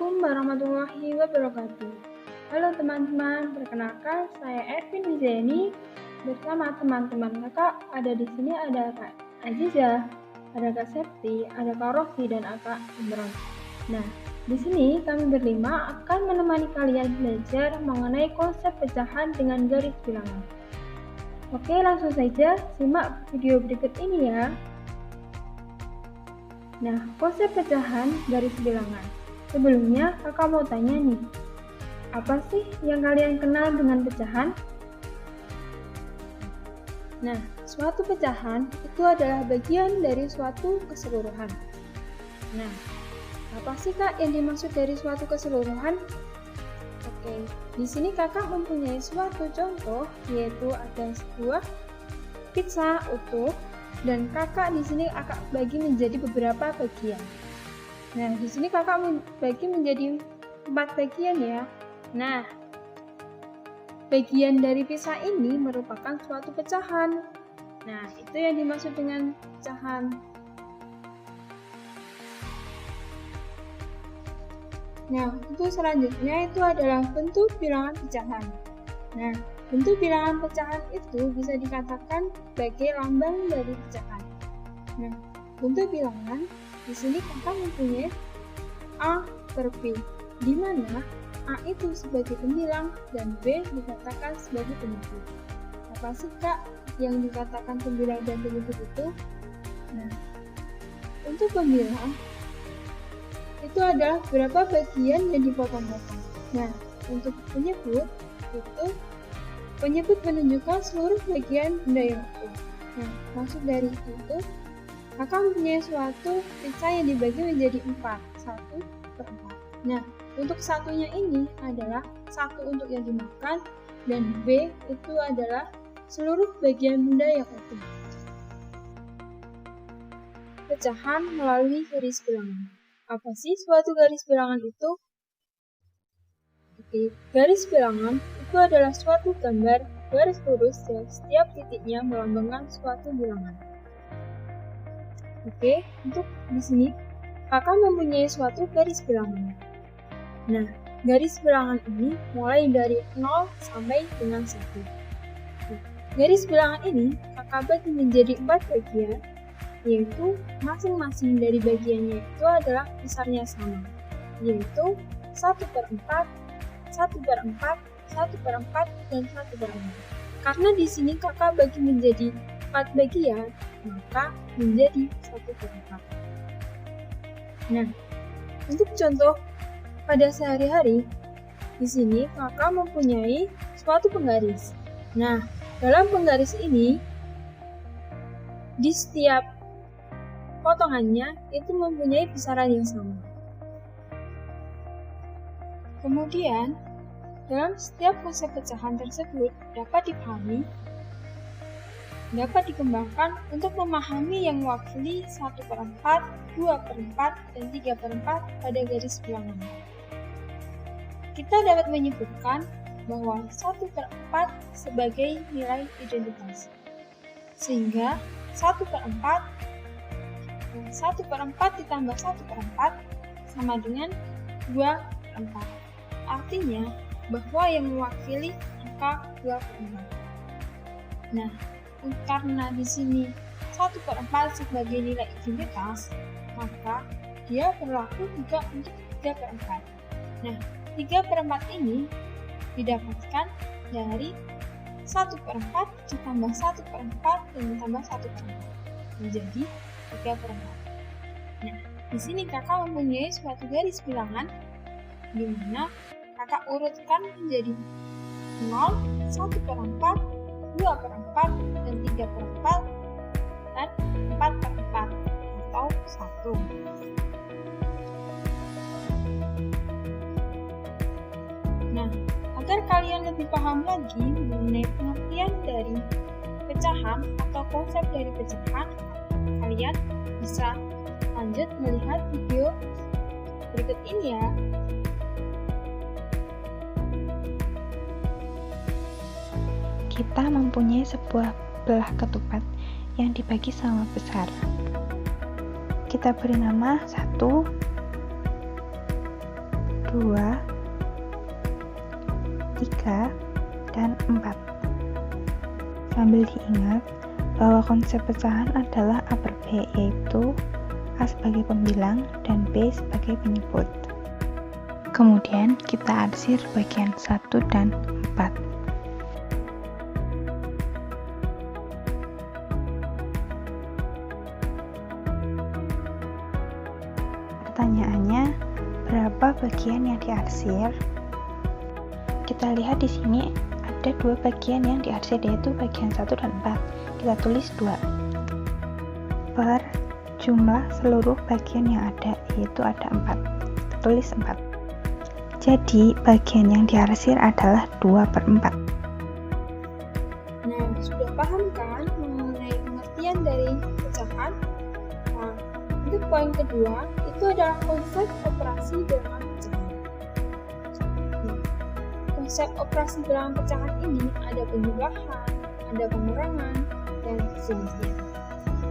Assalamualaikum warahmatullahi wabarakatuh. Halo teman-teman, perkenalkan saya Ervin Wizeni bersama teman-teman kakak. Ada di sini ada Kak Aziza, ada Kak Septi, ada Kak Rofi dan Kak Imron. Nah, di sini kami berlima akan menemani kalian belajar mengenai konsep pecahan dengan garis bilangan. Oke, langsung saja simak video berikut ini ya. Nah, konsep pecahan garis bilangan. Sebelumnya, kakak mau tanya nih, apa sih yang kalian kenal dengan pecahan? Nah, suatu pecahan itu adalah bagian dari suatu keseluruhan. Nah, apa sih Kak yang dimaksud dari suatu keseluruhan? Oke, di sini kakak mempunyai suatu contoh, yaitu ada sebuah pizza utuh, dan kakak di sini akan bagi menjadi beberapa bagian. Nah, di sini kakak bagi menjadi 4 bagian ya. Nah, bagian dari pizza ini merupakan suatu pecahan. Nah, itu yang dimaksud dengan pecahan. Nah, untuk selanjutnya itu adalah bentuk bilangan pecahan. Nah, bentuk bilangan pecahan itu bisa dikatakan sebagai lambang dari pecahan. Nah, bentuk bilangan di sini kakak mempunyai A per B, di mana A itu sebagai pembilang dan B dikatakan sebagai penyebut. Apa sih Kak yang dikatakan pembilang dan penyebut itu? Nah, untuk pembilang itu adalah beberapa bagian yang dipotong-potong. Nah, untuk penyebut itu penyebut menunjukkan seluruh bagian benda yang utuh. Nah, maksud dari itu, kakak mempunyai suatu pizza yang dibagi menjadi 4, 1 per 4. Nah, untuk satunya ini adalah satu untuk yang dimakan, dan B itu adalah seluruh bagian benda yang utuh. Pecahan melalui garis bilangan. Apa sih suatu garis bilangan itu? Oke, garis bilangan itu adalah suatu gambar garis lurus yang setiap titiknya melambangkan suatu bilangan. Oke, untuk di sini kakak mempunyai suatu garis bilangan. Nah, garis bilangan ini mulai dari 0 sampai dengan 1. Nah, garis bilangan ini kakak bagi menjadi 4 bagian, yaitu masing-masing dari bagiannya itu adalah besarnya sama, yaitu 1 per 4, 1 per 4, 1 per 4, dan 1 per 4. Karena di sini kakak bagi menjadi 4 bagian, maka menjadi 1 per 4. Nah, untuk contoh pada sehari-hari, di sini kakak mempunyai suatu penggaris. Nah, dalam penggaris ini, di setiap potongannya itu mempunyai besaran yang sama. Kemudian, dalam setiap konsep pecahan tersebut dapat dikembangkan untuk memahami yang mewakili 1 per 4, 2 per 4, dan 3 per 4 pada garis bilangan. Kita dapat menyebutkan bahwa 1 per 4 sebagai nilai identitas. Sehingga 1 per 4 ditambah 1 per 4 sama dengan 2 per 4. Artinya bahwa yang mewakili angka 2 per 4. Nah, karena di sini 1 per 4 sebagai nilai identitas, maka dia berlaku juga untuk 3 per 4. Nah, 3 per 4 ini didapatkan dari 1 per 4 ditambah 1 per 4 dan ditambah 1 per 4. Menjadi 3 per 4. Nah, di sini kakak mempunyai suatu garis bilangan di mana kakak urutkan menjadi 0, 1 per 4, 2 per 4, dan 3 per 4, dan 4 per 4, atau 1. Nah, agar kalian lebih paham lagi mengenai pengertian dari pecahan atau konsep dari pecahan, kalian bisa lanjut melihat video berikut ini ya. Kita mempunyai sebuah belah ketupat yang dibagi sama besar. Kita beri nama 1, 2, 3, dan 4. Sambil diingat bahwa konsep pecahan adalah A per B, yaitu A sebagai pembilang dan B sebagai penyebut. Kemudian kita arsir bagian 1 dan 4. Pertanyaannya, berapa bagian yang diarsir? Kita lihat di sini ada 2 bagian yang diarsir, yaitu bagian 1 dan 4. Kita tulis 2 per jumlah seluruh bagian yang ada, yaitu ada 4. Kita tulis 4. Jadi bagian yang diarsir adalah 2 per 4. Nah, sudah paham kan mengenai pengertian dari pecahan? Nah, untuk poin kedua, itu adalah konsep operasi bilangan pecahan. Nah, konsep operasi bilangan pecahan ini ada penjumlahan, ada pengurangan, dan sejenisnya.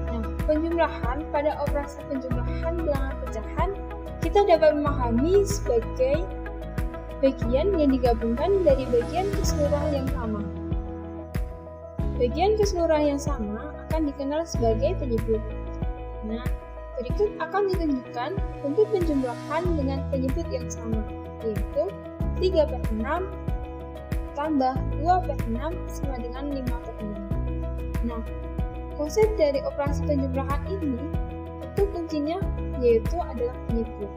Nah, penjumlahan pada operasi penjumlahan bilangan pecahan kita dapat memahami sebagai bagian yang digabungkan dari bagian keseluruhan yang sama. Bagian keseluruhan yang sama akan dikenal sebagai penyebut. Nah, berikut akan ditunjukkan bentuk penjumlahan dengan penyebut yang sama, yaitu 3 per 6 tambah 2 per 6 sama dengan 5 per 6. Nah, konsep dari operasi penjumlahan ini, itu kuncinya yaitu adalah penyebut.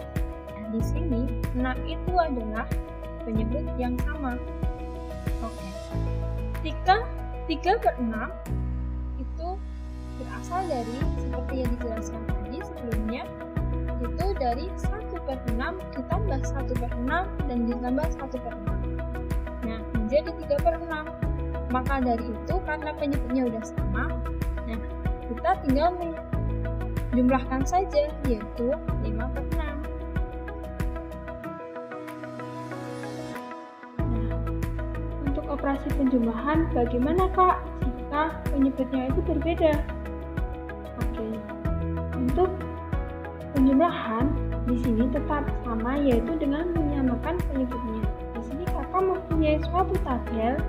Nah, di sini 6 itu adalah penyebut yang sama. Oke. 3 per 6 itu berasal dari, seperti yang dijelaskan tadi sebelumnya, itu dari 1 per 6 ditambah 1 per 6 dan ditambah 1 per 6. Nah, menjadi 3 per 6. Maka dari itu, karena penyebutnya udah sama, nah, kita tinggal menjumlahkan saja, yaitu 5 per 6. Operasi penjumlahan, bagaimana Kak jika penyebutnya itu berbeda? Oke, untuk penjumlahan di sini tetap sama, yaitu dengan menyamakan penyebutnya. Di sini Kakak mempunyai suatu tabel,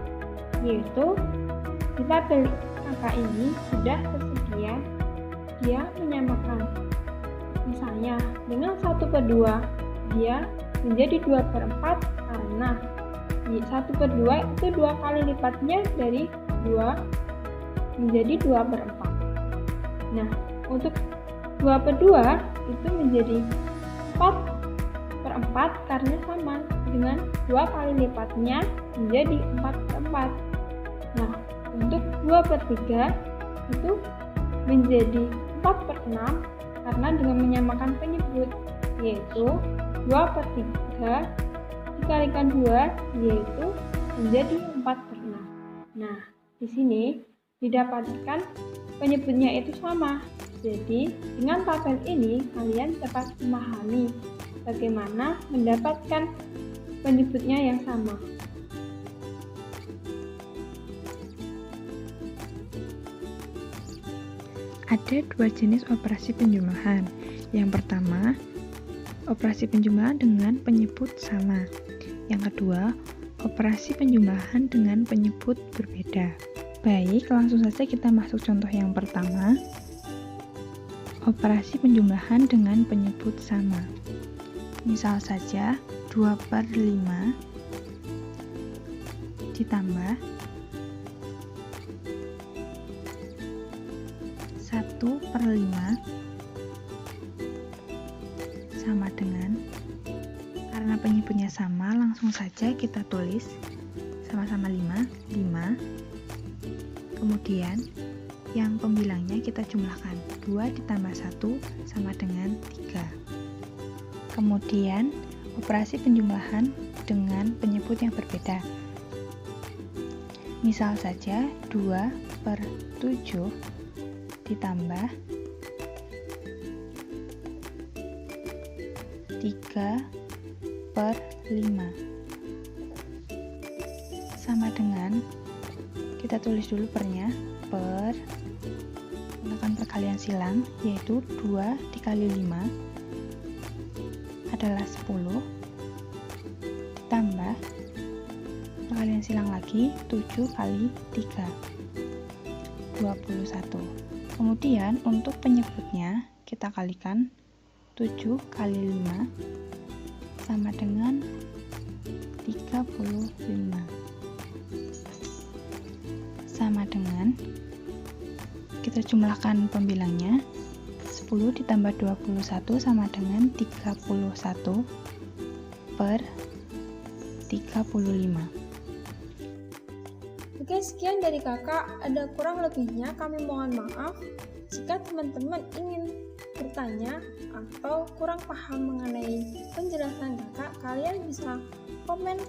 yaitu di tabel Kakak ini sudah tersedia dia menyamakan. Misalnya dengan 1 per 2 dia menjadi 2 per 4 karena 1 per 2 itu 2 kali lipatnya dari 2 menjadi 2 per 4. Nah, untuk 2 per 2 itu menjadi 4 per 4 karena sama dengan 2 kali lipatnya menjadi 4 per 4. Nah, untuk 2 per 3 itu menjadi 4 per 6 karena dengan menyamakan penyebut, yaitu 2 per 3 dikalikan 2, yaitu menjadi 4 per 6. Nah, di sini didapatkan penyebutnya itu sama. Jadi, dengan tabel ini kalian dapat memahami bagaimana mendapatkan penyebutnya yang sama. Ada 2 jenis operasi penjumlahan. Yang pertama, operasi penjumlahan dengan penyebut sama. Yang kedua, operasi penjumlahan dengan penyebut berbeda. Baik, langsung saja kita masuk contoh yang pertama. Operasi penjumlahan dengan penyebut sama. Misal saja 2 per 5 ditambah 1 per 5 sama dengan, karena penyebutnya sama, langsung saja kita tulis sama-sama 5. Kemudian yang pembilangnya kita jumlahkan, 2 ditambah 1 sama dengan 3. Kemudian operasi penjumlahan dengan penyebut yang berbeda. Misal saja 2 per 7 ditambah 3 per 5 sama dengan, kita tulis dulu pernya, per menggunakan perkalian silang, yaitu 2 dikali 5 adalah 10 ditambah, kalian silang lagi, 7 kali 3, 21. Kemudian untuk penyebutnya kita kalikan 7 kali 5 sama dengan 35. Sama dengan, kita jumlahkan pembilangnya, 10 ditambah 21 sama dengan 31 per 35. Oke, sekian dari kakak. Ada kurang lebihnya kami mohon maaf. Jika teman-teman ingin bertanya atau kurang paham mengenai penjelasan kakak, kalian bisa komen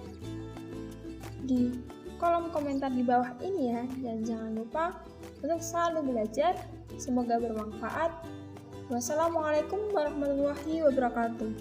di kolom komentar di bawah ini ya. Dan jangan lupa untuk selalu belajar. Semoga bermanfaat. Wassalamualaikum warahmatullahi wabarakatuh.